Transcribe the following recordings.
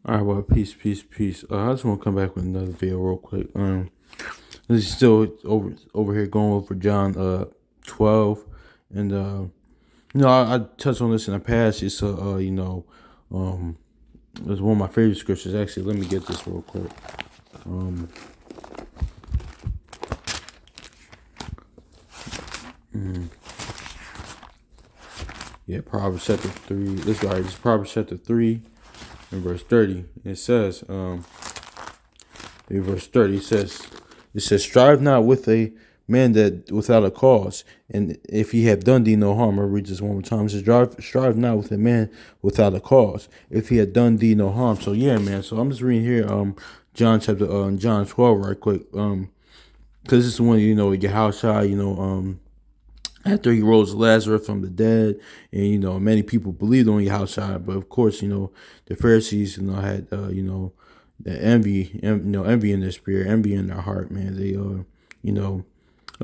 All right, well, peace, peace, peace. I just want to come back with another video real quick. This is still over here going over John 12, and I touched on this in the past. It's um it's one of my favorite scriptures. Actually, let me get this real quick. Um, mm, yeah, Proverbs chapter 3. This right, this is Proverbs chapter 3 and verse 30. It says, in verse 30, it says, strive not with a man that without a cause, and if he have done thee no harm. I'll read this one more time. It says, strive not with a man without a cause, if he had done thee no harm. So yeah, man. So I'm just reading here, John 12 right quick, because this is when Yahushua, after he rose Lazarus from the dead, and many people believed on Yahushua, but of course, the Pharisees, had the envy in their spirit, envy in their heart, man. They of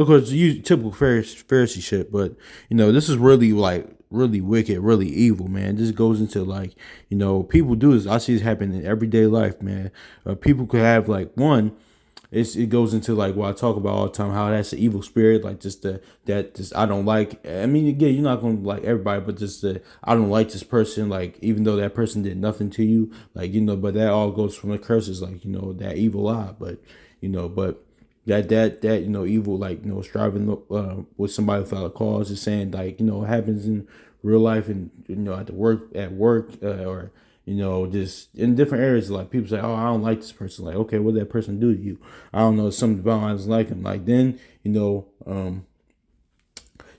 course, typical Pharisee shit, but this is really like really wicked, really evil, man. This goes into like people do this. I see this happen in everyday life, man. People could have like one. It goes into like what I talk about all the time, how that's an evil spirit, like just I don't like. I mean, again, you're not gonna like everybody, but just I don't like this person, like even though that person did nothing to you, like but that all goes from the curses, like that evil eye, but but that evil, like striving with somebody without a cause, is saying like happens in real life, and at work or just in different areas. Like people say, oh, I don't like this person. Like, okay, what did that person do to you? I don't know, something about I just like him. Like then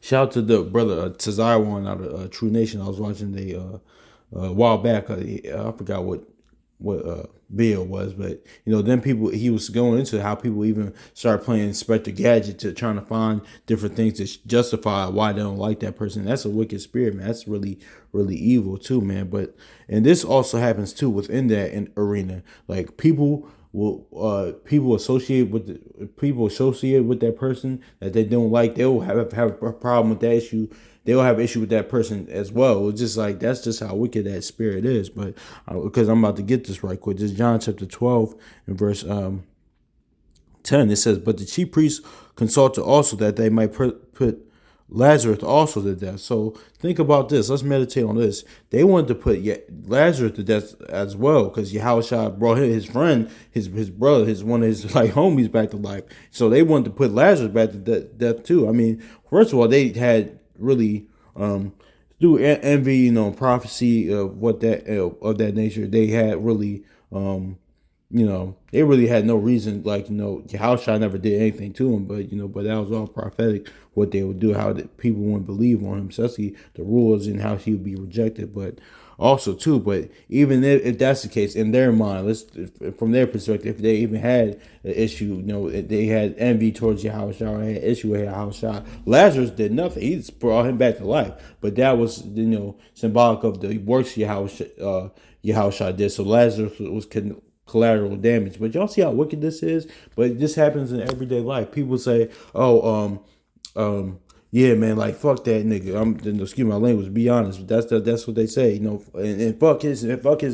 shout out to the brother Tazaiwan out of True Nation. I was watching a while back. I forgot what video was, but then people, he was going into how people even start playing Inspector Gadget to trying to find different things to justify why they don't like that person. That's a wicked spirit, man. That's really really evil too, man. But and this also happens too within that arena. Like people associate with that person that they don't like. They'll have a problem with that issue. They'll have an issue with that person as well. It's just like that's just how wicked that spirit is. But because I'm about to get this right quick, this is John chapter 12 and verse 10. It says, but the chief priests consulted also that they might put Lazarus also to death. So think about this. Let's meditate on this. They wanted to put Lazarus to death as well, because Yahushua brought his friend, his brother, one of his like homies back to life. So they wanted to put Lazarus back to death too. I mean, first of all, they had really through envy, prophecy of what that of that nature. They had really they really had no reason, like, Yahushua never did anything to him, but that was all prophetic, what they would do, how the people wouldn't believe on him, especially the rules and how he would be rejected. But also too, but even if that's the case in their mind, from their perspective, if they even had an issue, they had envy towards Yahushua, or had issue with Yahushua. Lazarus did nothing; he just brought him back to life. But that was, symbolic of the works Yahushua did. So Lazarus was collateral damage. But y'all see how wicked this is? But this happens in everyday life. People say, oh, yeah, man, like fuck that nigga. Excuse my language. Be honest. That's what they say, and fuck his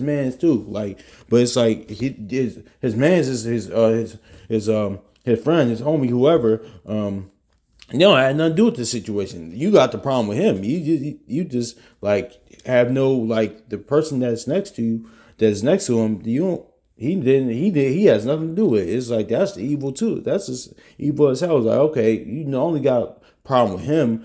mans too. Like, but it's like his mans is his friend, his homie, whoever. I had nothing to do with this situation. You got the problem with him. You just like have no, like, the person that's next to him. You don't. He has nothing to do with it. It's like that's evil too. That's just evil as hell. It's like, okay, you only got a problem with him.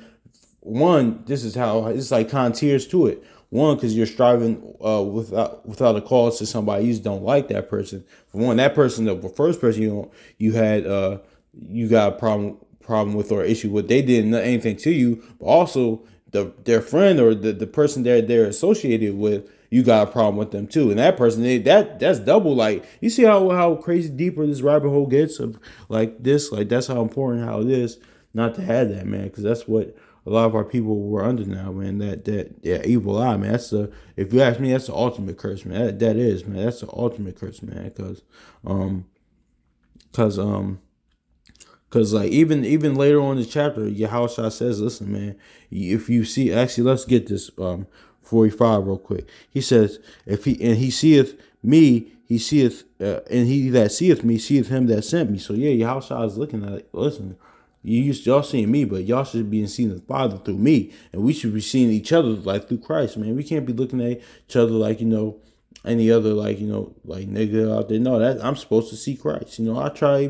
One, this is how it's like kind of tiers to it. One, because you're striving without a cause to somebody, you just don't like that person. For one, that person, the first person you got a problem with or issue with, they didn't know anything to you, but also their friend or the person they're associated with, you got a problem with them too. And that person, that's double. Like, you see how crazy deeper this rabbit hole gets of like this. Like, that's how important how it is not to have that, man, because that's what a lot of our people were under now, man. That evil eye, man. If you ask me, that's the ultimate curse, man. That is, man. That's the ultimate curse, man. Because like even later on in the chapter, Yahushua says, listen, man, if you see, actually, let's get this 45 real quick. He says, he seeth me, he seeth, and he that seeth me seeth him that sent me. So yeah, Yahushua is looking at it. Listen, y'all seeing me, but y'all should be seeing the Father through me, and we should be seeing each other like through Christ, man. We can't be looking at each other like any other like nigga out there. No, that I'm supposed to see Christ. I try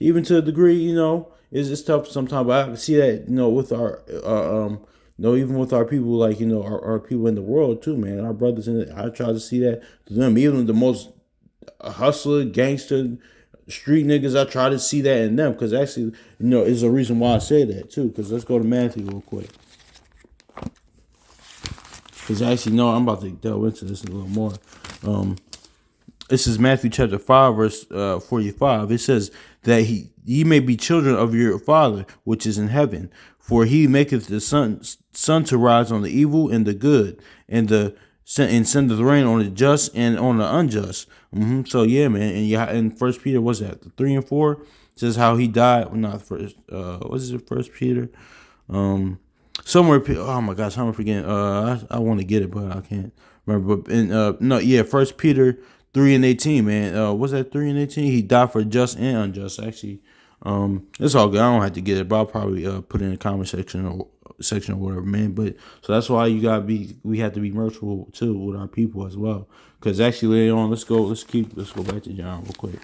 even to a degree. It's tough sometimes, but I can see that with our even with our people, like our people in the world too, man. Our brothers in it, I try to see that to them. Even the most hustler, gangster, street niggas, I try to see that in them, because actually, is a reason why I say that too. Because let's go to Matthew real quick. Because actually, no, I'm about to delve into this a little more. This is Matthew chapter 5, verse 45. It says that ye may be children of your Father which is in heaven, for he maketh the sun to rise on the evil and the good, and sendeth rain on the just and on the unjust. So yeah, man, and in First Peter, what's that? 3 and 4 says how he died. Well, not first. What is it? First Peter. Somewhere. Oh my gosh, I'm forgetting. I want to get it, but I can't remember. But no, yeah, First Peter 3 and 18, man. What's that? 3 and 18. He died for just and unjust. Actually, it's all good. I don't have to get it, but I'll probably put it in the comment section or whatever, man. But so that's why we have to be merciful too with our people as well. Because actually later on, let's go back to John real quick.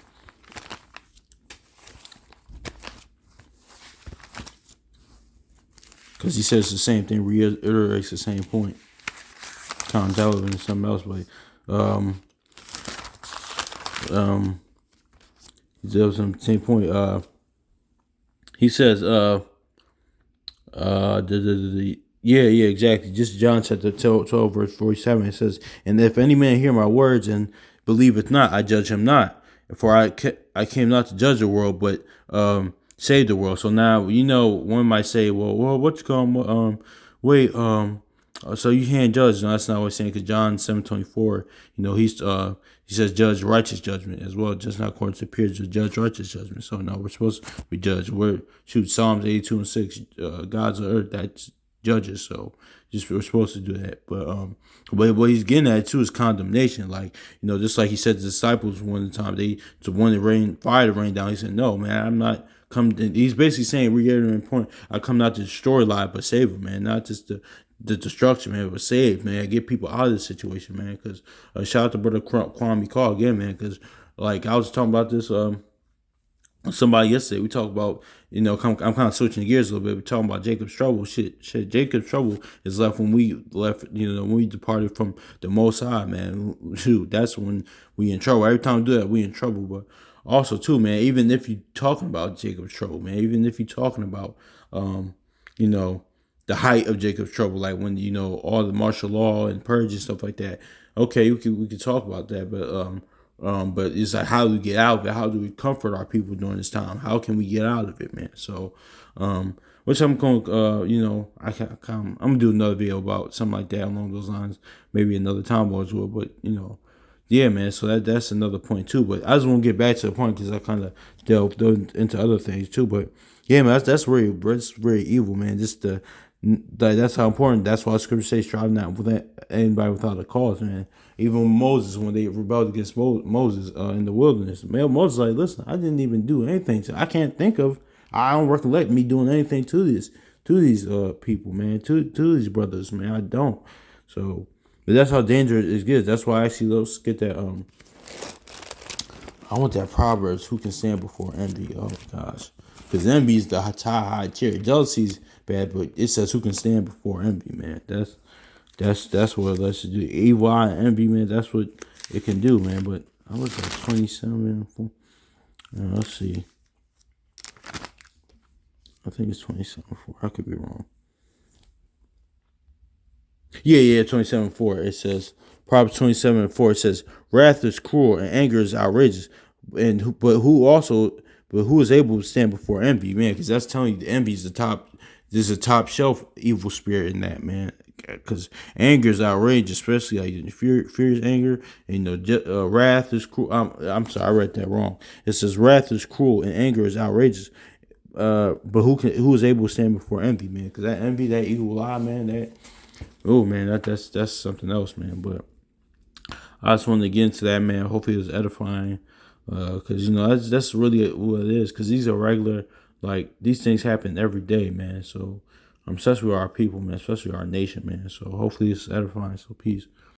Because he says the same thing, reiterates the same point. Kind of delving into something else, but he delves on the same point. He says, yeah, exactly. Just John chapter 12, verse 47. It says, and if any man hear my words and believeth not, I judge him not. For I came not to judge the world, but save the world. So now, one might say, well, what's going on? Wait, so you can't judge. No, that's not what he's saying, because John 7:24, he says judge righteous judgment as well, just not according to peers, to judge righteous judgment. So no, we're supposed to be judged. Psalms 82:6, God's the earth that judges. So we're supposed to do that. But what he's getting at too is condemnation. Like, just like he said to the disciples one time, when it rained, fire to rain down, he said, no, man, I'm not come. He's basically saying, reiterating the point, I come not to destroy life, but save them, man. Not just the destruction, man, but save, man. Get people out of this situation, man. Because shout out to brother Kwame Call again, man. Because like I was talking about this somebody yesterday. We talked about, I'm kind of switching gears a little bit. We're talking about Jacob's trouble. Shit. Jacob's trouble is left when we when we departed from the Most High, man. Shoot, that's when we in trouble. Every time we do that, we in trouble. But also too, man, even if you're talking about Jacob's trouble, man, even if you're talking about, the height of Jacob's trouble, like when all the martial law and purge and stuff like that. Okay, we could talk about that, but it's like, how do we get out of it? How do we comfort our people during this time? How can we get out of it, man? So, which I'm going, I'm gonna do another video about something like that along those lines, maybe another time as well. But yeah, man. So that's another point too. But I just want to get back to the point because I kind of delved into other things too. But yeah, man, that's very evil, man. That's how important. That's why Scripture says, "Strive not with anybody without a cause," man. Even Moses, when they rebelled against Moses in the wilderness, man, Moses like, listen, I didn't even do anything. I can't think of. I don't recollect me doing anything to these people, man, to these brothers, man. I don't. So, but that's how dangerous it gets. That's why actually let's get that. I want that Proverbs, who can stand before envy. Oh gosh, because envy is the high tier. Jealousy's bad, but it says who can stand before envy, man. That's what let's do. Evil eye and envy, man. That's what it can do, man. But I was at 27. Let's see. I think it's 27:4. I could be wrong. Yeah, 27:4. It says Proverbs 27:4. It says, "Wrath is cruel and anger is outrageous, but who is able to stand before envy, man?" Because that's telling you the envy is the top. There's a top shelf evil spirit in that, man. Because anger is outrageous, especially like furious anger. And wrath is cruel. I'm sorry, I read that wrong. It says wrath is cruel and anger is outrageous. But who is able to stand before envy, man? Because that envy, that evil eye, man. That's something else, man. But I just wanted to get into that, man. Hopefully it was edifying, because that's really what it is. Because these are regular, like these things happen every day, man. So I'm especially with our people, man, especially our nation, man. So hopefully it's edifying. So peace.